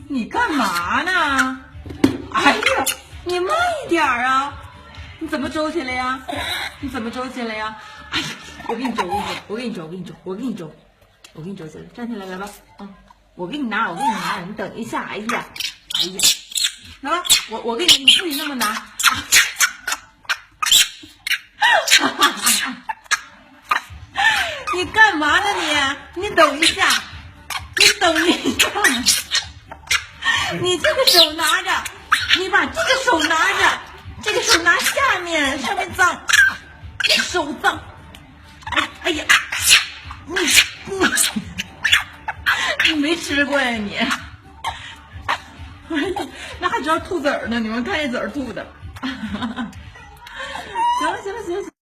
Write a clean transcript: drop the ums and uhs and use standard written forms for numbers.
你干嘛呢？哎呀，你慢一点啊！你怎么周起来呀？你怎么周起来呀？哎呀，我给你周，我给你周起来，站起来来吧。我给你拿，你等一下。哎呀，来吧，我给你，你不许那么拿。你干嘛呢你？你等一下，你这个手拿着，你把这个手拿着，这个手拿下面，上面脏，手脏。哎呀，你没吃过呀你？那还知道吐籽儿呢？你们看这籽儿吐的。行了。